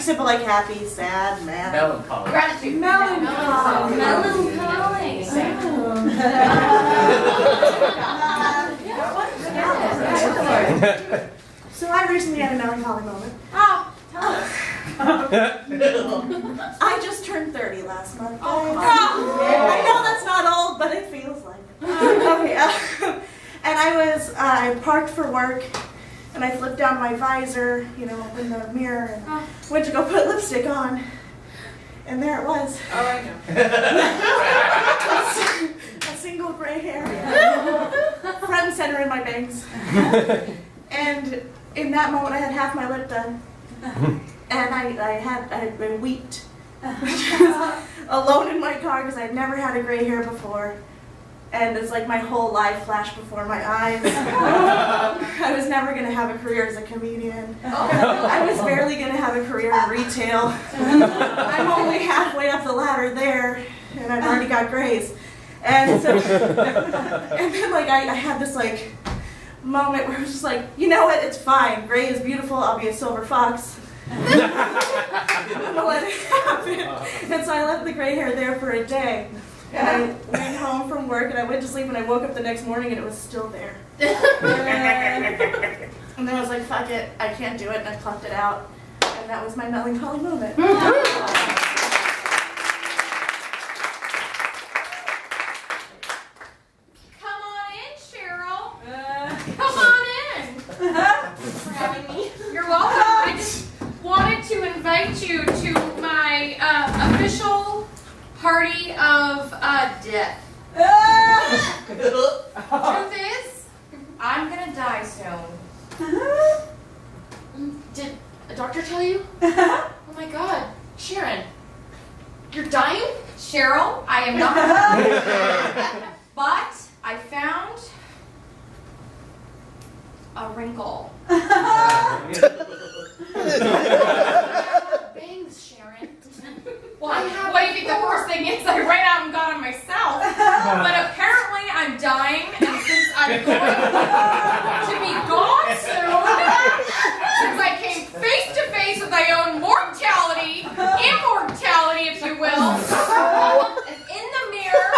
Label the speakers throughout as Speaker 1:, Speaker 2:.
Speaker 1: simple like happy, sad, mad.
Speaker 2: Melancholy.
Speaker 3: Gratitude.
Speaker 1: Melancholy.
Speaker 3: Melancholy.
Speaker 1: So I recently had a melancholy moment.
Speaker 3: Oh, tell us.
Speaker 1: I just turned 30 last month.
Speaker 3: Oh,
Speaker 1: I know that's not old, but it feels like it. Okay, and I parked for work, and I flipped down my visor, opened the mirror, and went to go put lipstick on, and there it was.
Speaker 3: Oh, I know.
Speaker 1: A single gray hair, front and center in my bangs. And in that moment, I had half my lip done, and I had been weeped, alone in my car because I'd never had a gray hair before, and it's like my whole life flashed before my eyes. I was never gonna have a career as a comedian. I was barely gonna have a career in retail. I'm only halfway up the ladder there, and I've already got grays. And so, and then I had this moment where I was just like, you know what, it's fine. Gray is beautiful, I'll be a silver fox. I'm gonna let it happen. And so I left the gray hair there for a day. And I went home from work and I went to sleep and I woke up the next morning and it was still there. And then I was like, fuck it, I can't do it, and I plucked it out. And that was my melancholy moment.
Speaker 3: Come on in. Thanks for having me. You're welcome. I just wanted to invite you to my official party of death. Truth is, I'm gonna die soon. Did a doctor tell you? Oh my God, Sharon, you're dying? Cheryl, I am not. But I found a wrinkle. Bangs, Sharon. Well, what do you think the first thing is? I ran out and got them myself. But apparently I'm dying, and since I'm going to be gone soon, since I came face to face with my own mortality, immortality, if you will, and in the mirror,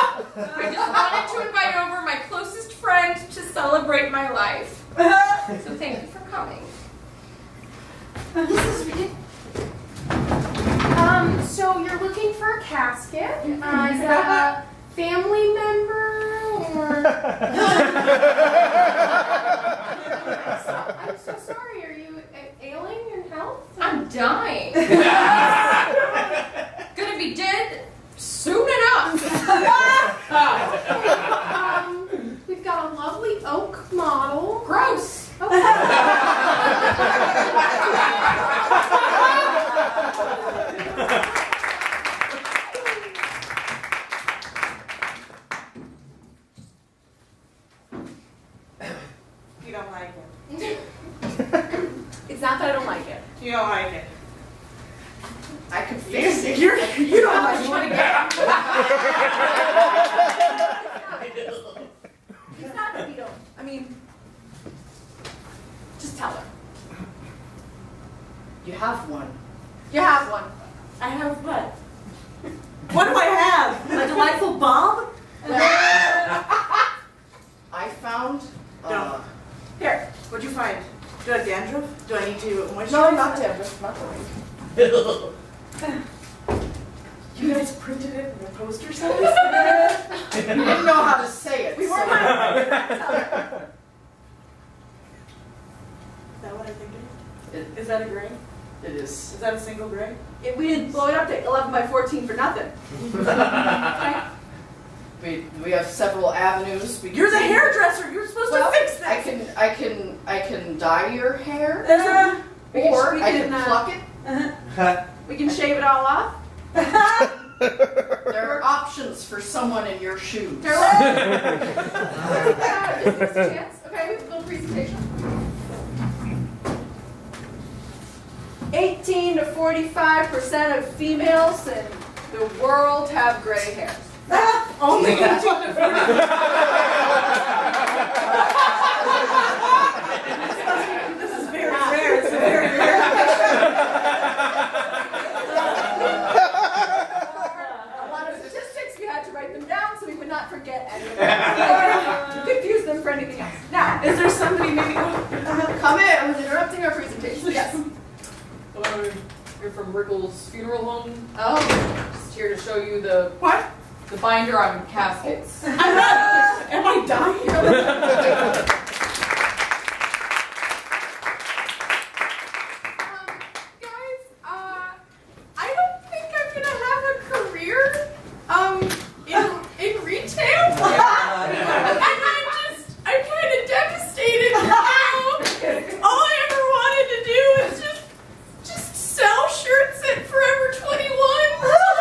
Speaker 3: I just wanted to invite over my closest friend to celebrate my life. So thank you for coming. This is ridiculous. So you're looking for a casket? Is that a family member or? I'm so sorry. Are you ailing in health? I'm dying. Gonna be dead soon enough. We've got a lovely oak model. Gross. Okay.
Speaker 1: You don't like it.
Speaker 3: It's not that I don't like it.
Speaker 1: You don't like it.
Speaker 3: I could fix it.
Speaker 1: You don't
Speaker 3: How
Speaker 1: like
Speaker 3: much
Speaker 1: it.
Speaker 3: you want to get? It's not that we don't. I mean, just tell her.
Speaker 4: You have one.
Speaker 3: You have one.
Speaker 1: I have what? What do I have? A delightful bomb?
Speaker 4: I found.
Speaker 1: No. Here, what'd you find? Do I have dandruff? Do I need to moisturize?
Speaker 4: No, not dandruff, not worry.
Speaker 1: You guys printed it in the poster size?
Speaker 4: You didn't know how to say it.
Speaker 1: We
Speaker 4: so-
Speaker 1: weren't. Is that what I think it is? Is that a gray?
Speaker 4: It is.
Speaker 1: Is that a single gray?
Speaker 5: We didn't blow it up to 11 by 14 for nothing.
Speaker 4: We have several avenues.
Speaker 1: You're the hairdresser. You're supposed
Speaker 4: Well,
Speaker 1: to fix this.
Speaker 4: I can dye your hair,
Speaker 5: we
Speaker 4: or I can
Speaker 5: can,
Speaker 4: pluck it.
Speaker 5: We can shave it all off.
Speaker 4: There are options for someone in your shoes.
Speaker 3: Okay, little presentation.
Speaker 5: 18 to 45% of females in the world have gray hair.
Speaker 1: Only 18 to 40. This is very rare. It's a very rare.
Speaker 5: Confuse them for anything else. Now,
Speaker 1: Is there somebody maybe?
Speaker 4: Come in. I was interrupting our presentation. Yes.
Speaker 2: Hello, you're from Rickles Funeral Home.
Speaker 4: Oh.
Speaker 2: Just here to show you the
Speaker 1: What?
Speaker 2: binder on caskets.
Speaker 1: Am I dying?
Speaker 3: Guys, I don't think I'm gonna have a career, in retail. And I'm kind of devastated now. All I ever wanted to do is just sell shirts at Forever 21 to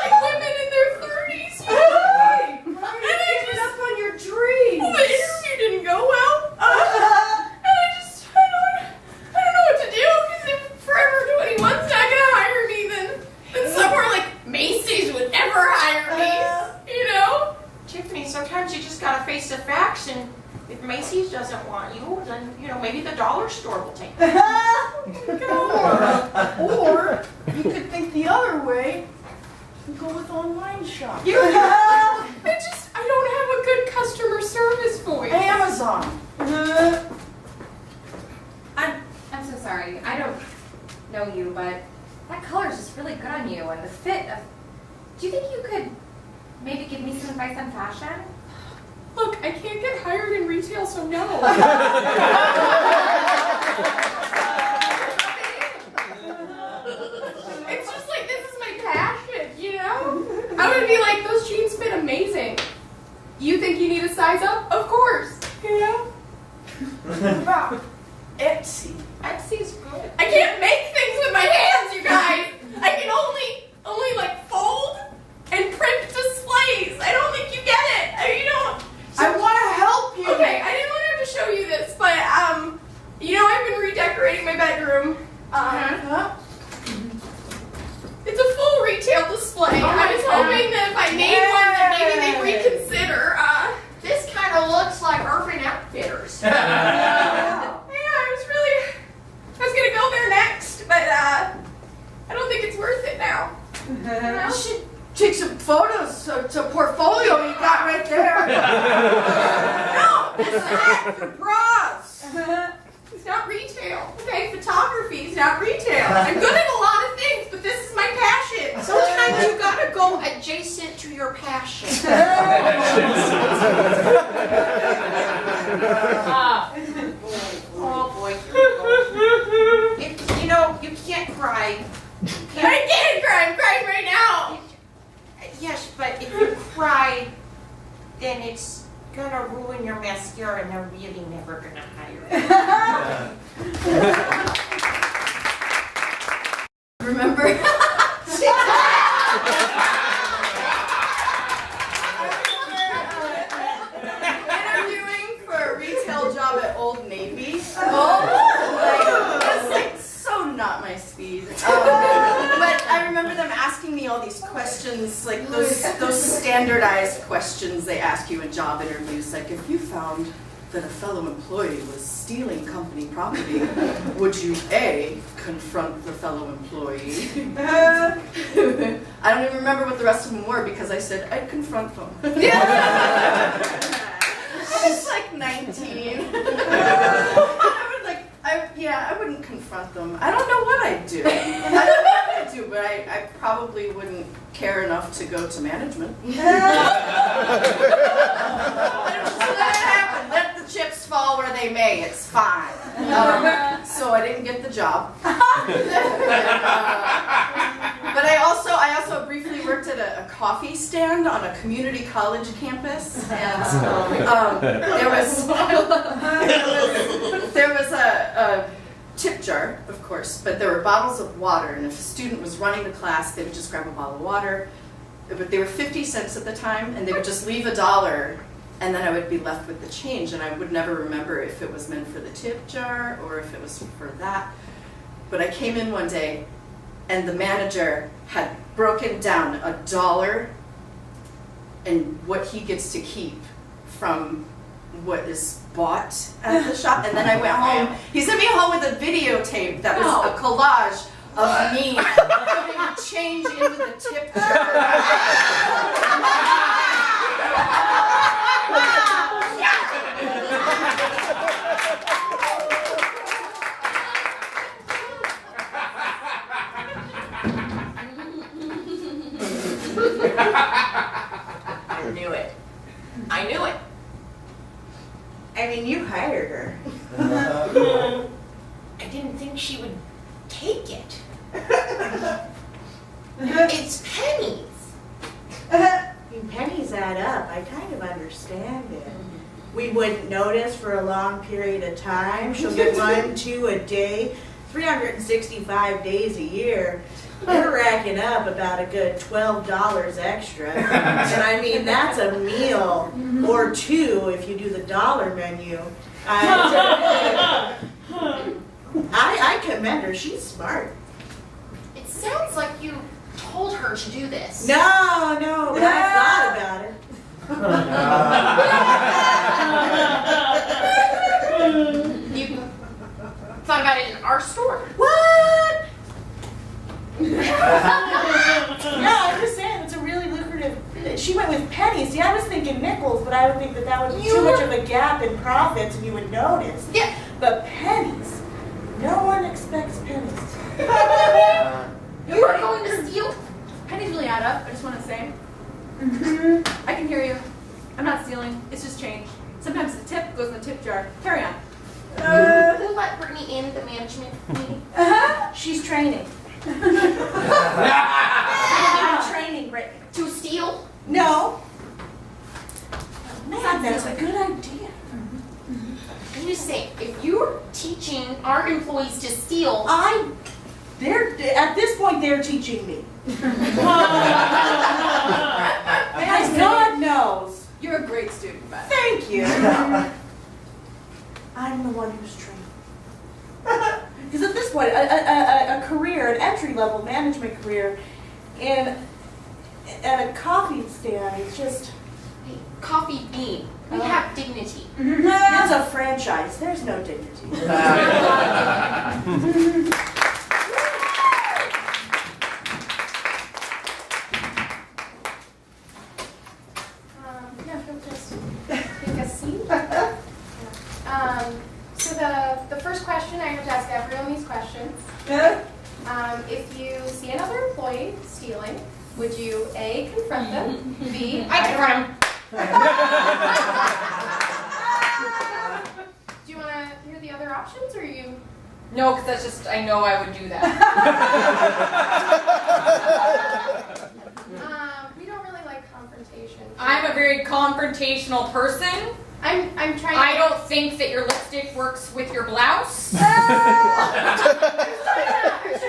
Speaker 3: like women in their 30s, you know? And I just
Speaker 4: up on your dreams.
Speaker 3: well, the interview didn't go well. And I don't know what to do, because if Forever 21's not gonna hire me, then somewhere like Macy's would never hire me, you know?
Speaker 6: Tiffany, sometimes you just gotta face the facts, and if Macy's doesn't want you, then, you know, maybe the dollar store will take you.
Speaker 4: Or you could think the other way and go with online shopping.
Speaker 3: I don't have a good customer service voice.
Speaker 4: Amazon.
Speaker 7: I'm so sorry. I don't know you, but that color is just really good on you, and the fit of. Do you think you could maybe give me some advice on fashion?
Speaker 3: Look, I can't get hired in retail, so no. It's just like, this is my passion, you know? I would be like, those jeans fit amazing. You think you need a size up? Of course, you know?
Speaker 4: Wow. Etsy.
Speaker 6: Etsy's good.
Speaker 3: I can't make things with my hands, you guys. I can only like fold and print displays. I don't think you get it. You don't.
Speaker 4: I want to help you.
Speaker 3: Okay, I didn't want to have to show you this, but you know, I've been redecorating my bedroom.
Speaker 4: Huh?
Speaker 3: It's a full retail display. I was hoping that if I made one, that maybe they'd reconsider.
Speaker 6: This kind of looks like Urban Outfitters.
Speaker 3: Yeah, I was gonna go there next, but I don't think it's worth it now.
Speaker 4: You should take some photos to portfolio you got right there. No, this is for bras.
Speaker 3: It's not retail. Okay, photography is not retail. I'm good at a lot of things, but this is my passion.
Speaker 6: Sometimes you gotta go adjacent to your passion. Oh boy, here we go. You know, you can't cry.
Speaker 3: I can't cry. I'm crying right now.
Speaker 6: Yes, but if you cry, then it's gonna ruin your mascara and they're really never gonna hire you.
Speaker 4: Remember? Interviewing for a retail job at Old Navy. That's like so not my speed. But I remember them asking me all these questions, like those standardized questions they ask you in job interviews, like if you found that a fellow employee was stealing company property, would you A, confront the fellow employee? I don't even remember what the rest of them were because I said I'd confront them. I was like 19. I wouldn't confront them. I don't know what I'd do. I don't know what I'd do, but I probably wouldn't care enough to go to management. Just let it happen. Let the chips fall where they may. It's fine. So I didn't get the job. But I also briefly worked at a coffee stand on a community college campus, and there was a tip jar, of course, but there were bottles of water, and if a student was running to class, they would just grab a bottle of water. But they were 50 cents at the time, and they would just leave $1, and then I would be left with the change, and I would never remember if it was meant for the tip jar or if it was for that. But I came in one day, and the manager had broken down $1 and what he gets to keep from what is bought at the shop. And then I went home. He sent me home with a videotape that was a collage of me putting change into the tip jar.
Speaker 1: I mean, you hired her.
Speaker 6: I didn't think she would take it. It's pennies.
Speaker 1: When pennies add up, I kind of understand it. We wouldn't notice for a long period of time. She'll get 1, 2 a day, 365 days a year. You're racking up about a good $12 extra. And I mean, that's a meal or two if you do the dollar menu. I commend her. She's smart.
Speaker 6: It sounds like you told her to do this.
Speaker 1: No, but I thought about it.
Speaker 6: You thought about it in our store.
Speaker 1: What? No, I'm just saying it's a really lucrative. She went with pennies. See, I was thinking nickels, but I would think that would be too much of a gap in profits, and you would notice.
Speaker 6: Yeah.
Speaker 1: But pennies, no one expects pennies.
Speaker 6: You are going to steal.
Speaker 5: Pennies really add up, I just want to say. I can hear you. I'm not stealing. It's just change. Sometimes the tip goes in the tip jar. Carry on.
Speaker 6: Who let Brittany in the management meeting?
Speaker 1: She's training. I'm training Brittany.
Speaker 6: To steal?
Speaker 1: No. Man, that's a good idea.
Speaker 6: I'm just saying, if you're teaching our employees to steal,
Speaker 1: At this point, they're teaching me. As God knows.
Speaker 5: You're a great student, Beth.
Speaker 1: Thank you. I'm the one who's trained. Because at this point, a career, an entry-level management career, at a coffee stand, it's just.
Speaker 6: hey, Coffee Bean, we have dignity.
Speaker 1: It's a franchise. There's no dignity.
Speaker 7: Yeah, he'll just take a seat. So the first question, I have to ask everyone these questions. If you see another employee stealing, would you A, confront them, B,
Speaker 6: I confront him.
Speaker 7: do you want to hear the other options, or you?
Speaker 3: No, because that's just, I know I would do that.
Speaker 7: We don't really like confrontation.
Speaker 3: I'm a very confrontational person.
Speaker 7: I'm trying to.
Speaker 3: I don't think that your lipstick works with your blouse.
Speaker 7: I'm trying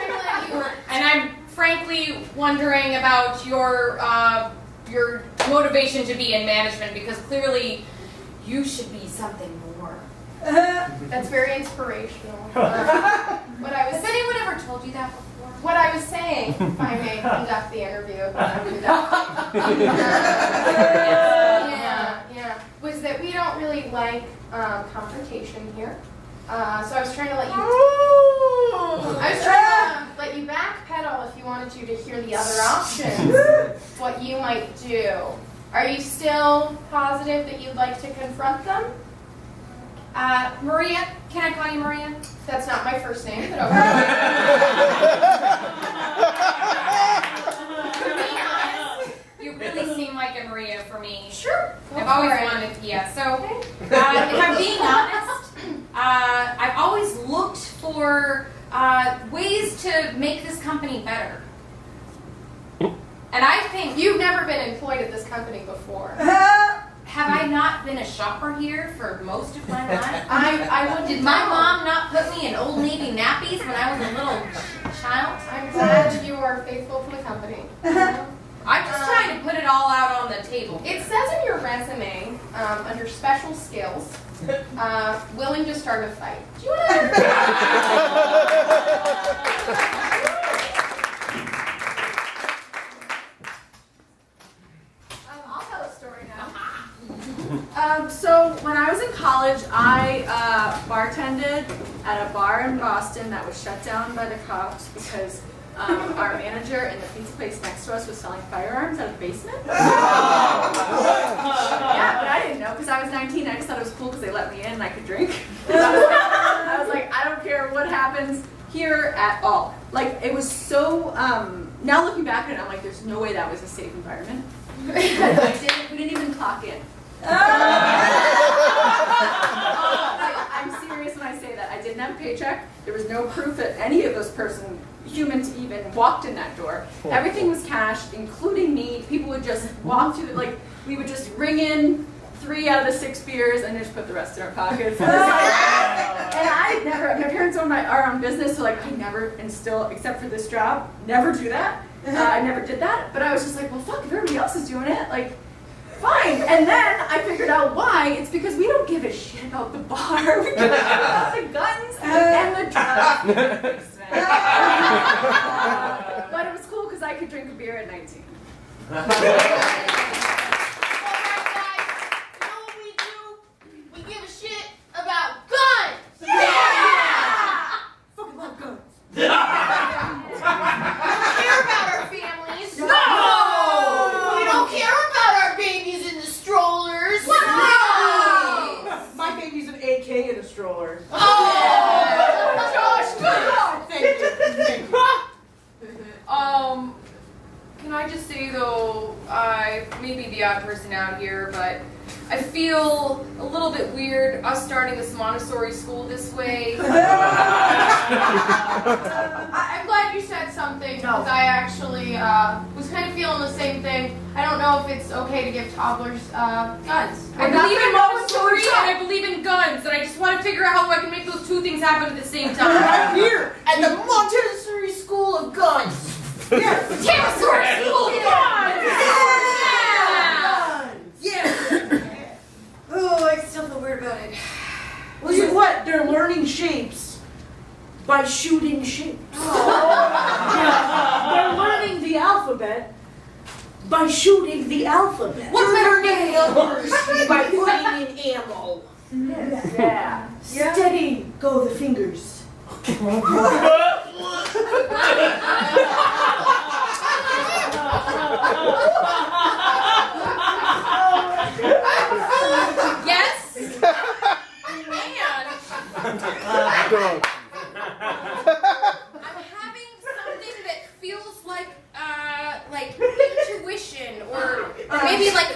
Speaker 7: to let you.
Speaker 3: And I'm frankly wondering about your motivation to be in management, because clearly you should be something more.
Speaker 7: That's very inspirational. What I was.
Speaker 3: Has anyone ever told you that before?
Speaker 7: What I was saying, if I may conduct the interview, yeah, was that we don't really like confrontation here. So I was trying to let you. I was trying to let you backpedal if you wanted to hear the other options. What you might do. Are you still positive that you'd like to confront them?
Speaker 3: Maria, can I call you Maria?
Speaker 7: That's not my first name, but okay.
Speaker 3: To be honest, you really seem like a Maria for me.
Speaker 7: Sure.
Speaker 3: I've always wanted, yeah. So, if I'm being honest, I've always looked for ways to make this company better. And I think
Speaker 7: You've never been employed at this company before.
Speaker 3: have I not been a shopper here for most of my life?
Speaker 7: I wouldn't
Speaker 3: Did my
Speaker 7: know.
Speaker 3: mom not put me in Old Navy nappies when I was a little child?
Speaker 7: I'm glad you are faithful to the company.
Speaker 3: I'm just trying to put it all out on the table.
Speaker 7: It says in your resume, under special skills, willing to start a fight. Do you want to? I'll tell a story now.
Speaker 5: So when I was in college, I bartended at a bar in Boston that was shut down by the cops because our manager in the pizza place next to us was selling firearms out of the basement. Yeah, but I didn't know because I was 19. I just thought it was cool because they let me in and I could drink. I was like, I don't care what happens here at all. Like, it was so, now looking back at it, I'm like, there's no way that was a safe environment. We didn't even clock in. no proof that any of those humans even walked in that door. Everything was cashed, including me. People would just walk through, we would just ring in 3 out of the 6 beers and just put the rest in our pockets. And my parents own our own business, so I never, and still, except for this job, never do that. I never did that, but I was just like, well, fuck, if everybody else is doing it, fine. And then I figured out why. It's because we don't give a shit about the bar. We give a shit about the guns and the drugs. But it was cool because I could drink a beer at 19.
Speaker 6: Alright guys, you know what we do? We give a shit about guns! Yeah!
Speaker 1: Fucking love guns.
Speaker 6: We don't care about our families.
Speaker 1: No!
Speaker 6: We don't care about our babies in the strollers.
Speaker 1: No! My baby's an AK in a stroller.
Speaker 6: Oh! Josh, good!
Speaker 1: Thank you. Thank you.
Speaker 3: Can I just say though, I may be the odd person out here, but I feel a little bit weird us starting this Montessori school this way. I'm glad you said something because I actually was kind of feeling the same thing. I don't know if it's okay to give toddlers guns. I believe in Montessori and I believe in guns, and I just want to figure out how I can make those 2 things happen at the same time.
Speaker 6: Right here at the Montessori School of Guns.
Speaker 1: Yeah.
Speaker 3: Montessori School of Guns!
Speaker 1: Yeah.
Speaker 3: Oh, I still feel weird about it.
Speaker 1: Well, you know what? They're learning shapes by shooting shapes. They're learning the alphabet by shooting the alphabet.
Speaker 6: We're learning numbers by putting in ammo.
Speaker 1: Yeah. Steady go the fingers.
Speaker 3: Yes? And I'm having something that feels like intuition or maybe like a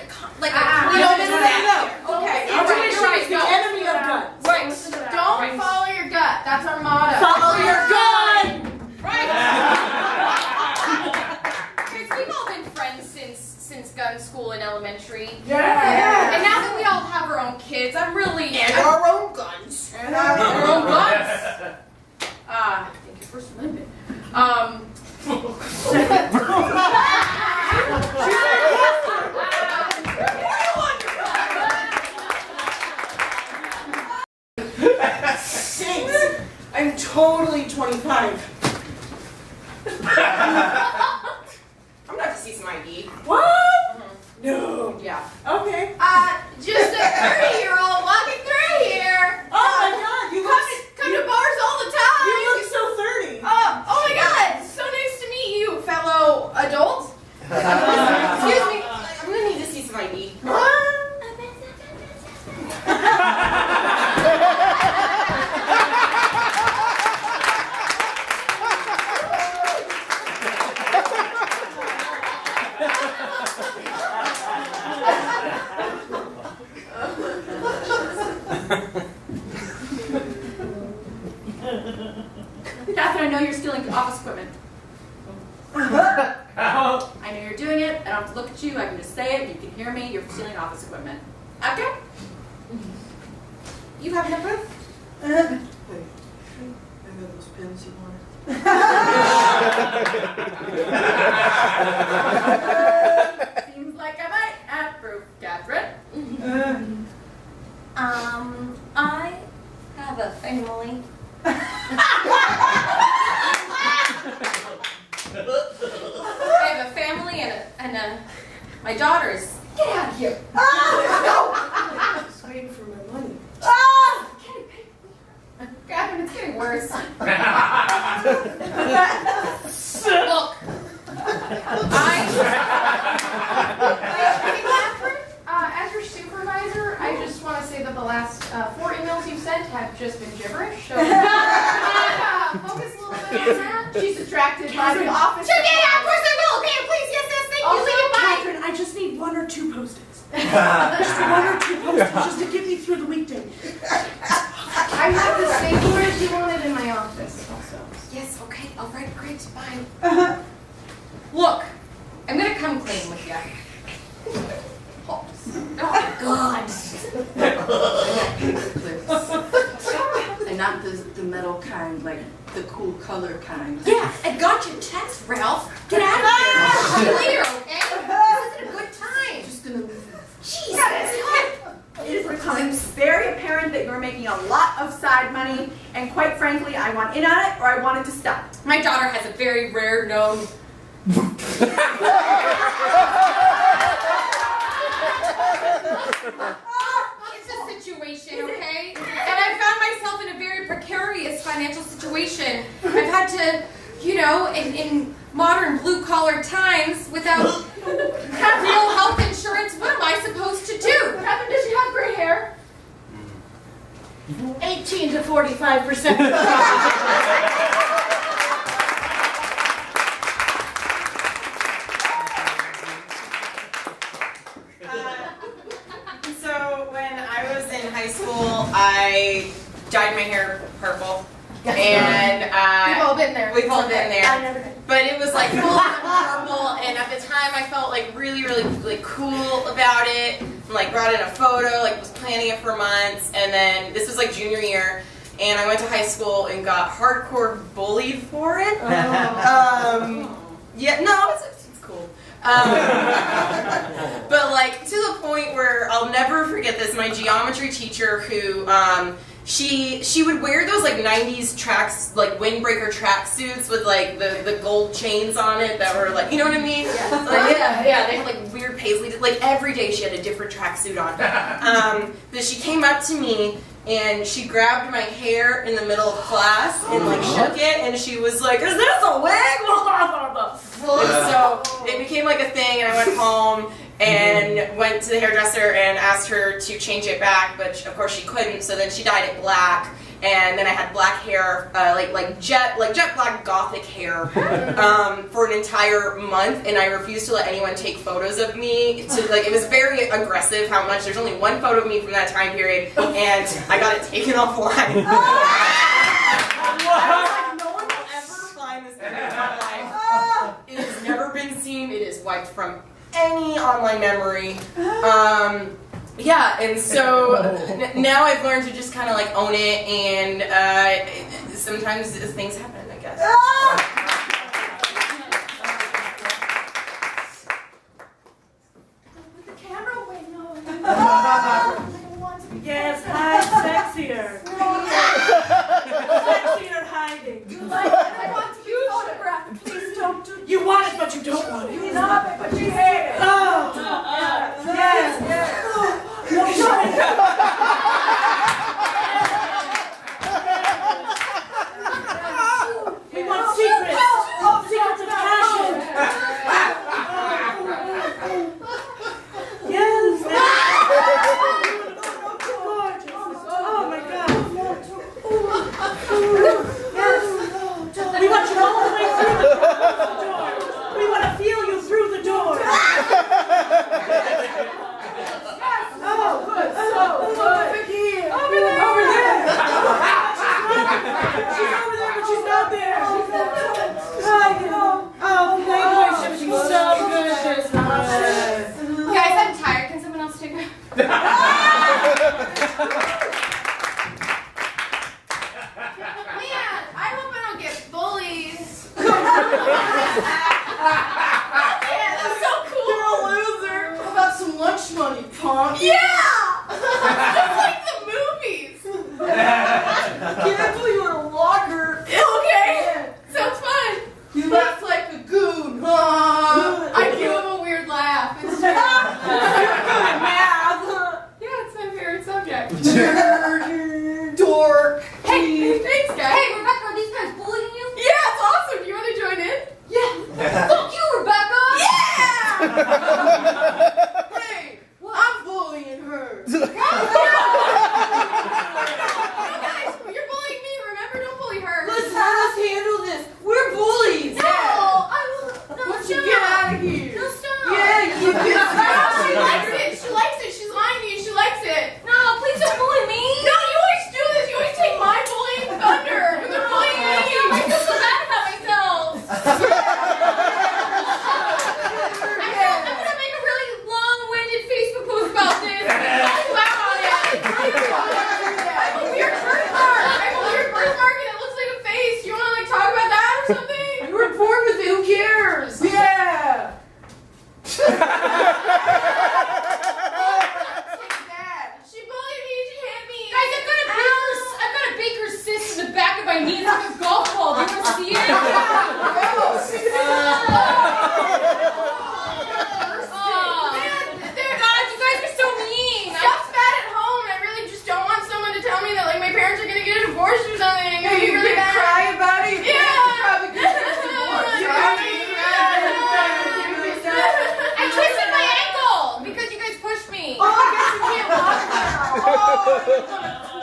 Speaker 3: okay.
Speaker 1: Intuition is the enemy of guns.
Speaker 3: Right. Don't follow your gut. That's our motto.
Speaker 1: Follow your gun.
Speaker 3: Right. Because we've all been friends since gun school in elementary.
Speaker 1: Yeah.
Speaker 3: And now that we all have our own kids, I'm really
Speaker 6: And our own guns.
Speaker 3: and our own guns. Thank you, First Amendment.
Speaker 1: I'm totally 25.
Speaker 6: I'm about to see some ID.
Speaker 1: What? No.
Speaker 6: Yeah.
Speaker 1: Okay.
Speaker 3: Just a 30-year-old walking through here.
Speaker 1: Oh my God, you look.
Speaker 3: Come to bars all the time.
Speaker 1: You look so 30.
Speaker 3: Oh my God! So nice to meet you, fellow adult.
Speaker 6: Excuse me. I'm gonna need to see some ID.
Speaker 5: Catherine, I know you're stealing office equipment. I know you're doing it. I don't have to look at you. I can just say it. You can hear me. You're stealing office equipment. Okay?
Speaker 3: You have enough proof?
Speaker 1: I got those pins you wanted.
Speaker 5: Seems like I might have proof, Catherine.
Speaker 3: I have a family. I have a family and my daughters. Get out of here!
Speaker 1: I was waiting for my money.
Speaker 3: Catherine, it's getting worse. Look, Catherine, as your supervisor, I just want to say that the last 4 emails you've sent have just been gibberish. So focus a little bit on that.
Speaker 5: She's distracted by the office.
Speaker 3: Sure, yeah, of course I will. Okay, please, yes, thank you.
Speaker 1: Also,
Speaker 3: Bye.
Speaker 1: Catherine, I just need 1 or 2 post-its. Just 1 or 2 post-its, just to get me through the weekday.
Speaker 3: I have the staplers you wanted in my office. I'll write grades, fine. Look, I'm gonna come clean with you. Oh God.
Speaker 4: And not the metal kind, like the cool color kind.
Speaker 3: Yeah, I got your text, Ralph. Get out of here. See you later, okay? This isn't a good time.
Speaker 4: Just gonna leave.
Speaker 3: Jesus.
Speaker 5: It is becoming very apparent that you're making a lot of side money, and quite frankly, I want in on it or I want it to stop.
Speaker 3: My daughter has a very rare known. It's a situation, okay? And I found myself in a very precarious financial situation. I've had to, you know, in modern blue-collar times, without real health insurance, what am I supposed to do?
Speaker 5: Kevin, does she have gray hair?
Speaker 1: 18 to 45%.
Speaker 6: So when I was in high school, I dyed my hair purple, and
Speaker 7: We've all been there.
Speaker 6: we've all been
Speaker 1: I
Speaker 6: there.
Speaker 1: never did.
Speaker 6: But it was like full on purple, and at the time I felt like really like cool about it. And, like brought in a photo, like was planning it for months, and then this was like junior year, and I went to high school and got hardcore bullied for it. Yeah, no, it's cool. But like to the point where I'll never forget this. My geometry teacher, who she would wear those like 90s tracks, like windbreaker track suits with like the gold chains on it that were like, you know what I mean? Yeah, they had like weird paisley. Like every day she had a different track suit on. But she came up to me and she grabbed my hair in the middle of class and like shook it, and she was like, "Is this a wig?" And so it became like a thing, and I went home and went to the hairdresser and asked her to change it back, but of course she couldn't. So then she dyed it black, and then I had black hair, like jet black gothic hair, for an entire month, and I refused to let anyone take photos of me. It was very aggressive how much. There's only one photo of me from that time period, and I got it taken offline. No one will ever find this picture in my life. It has never been seen. It is wiped from any online memory. Yeah, and so now I've learned to just kind of like own it, and sometimes things happen, I guess.
Speaker 5: With the camera away, no.
Speaker 1: Yes, hide sexier. Sexier hiding.
Speaker 5: I want to be photographed. Please don't do.
Speaker 1: You want it, but you don't want it.
Speaker 5: You love it, but you hate it.
Speaker 1: Oh, yes. No, we want secrets. Secrets of passion. Yes. Oh my God. Yes. We want you all the way through the door. We want to feel you through the door. Oh, good. So good. Over there. She's over there, but she's not there. Oh, thank you. She's so good.
Speaker 7: Guys, I'm tired. Can someone else take me? Man, I hope I don't get bullied. Yeah, that's so cool.
Speaker 6: You're a loser. How about some lunch money, punk?
Speaker 7: Yeah! It's like the movies.
Speaker 6: Can't believe you were in a locker.
Speaker 7: Okay. Sounds fun.
Speaker 6: You laugh like a goon, huh?
Speaker 7: I do have a weird laugh. It's true. Yeah, it's my favorite subject.
Speaker 6: Dork.
Speaker 7: Hey, thanks, guys.
Speaker 3: Hey, Rebecca, are these guys bullying you?
Speaker 7: Yeah, it's awesome. Do you want to join in?
Speaker 3: Fuck you, Rebecca!
Speaker 6: Hey, I'm bullying her.
Speaker 7: No, guys, you're bullying me. Remember, don't bully her.
Speaker 6: Let's handle this. We're bullies.
Speaker 7: No, I will. No,
Speaker 6: Why don't you
Speaker 7: stop.
Speaker 6: get out of here?
Speaker 7: No, stop.
Speaker 6: Yeah, you get
Speaker 7: No, she likes it. She likes it. She's lying to you. She likes it.
Speaker 3: No, please don't bully me! I'm gonna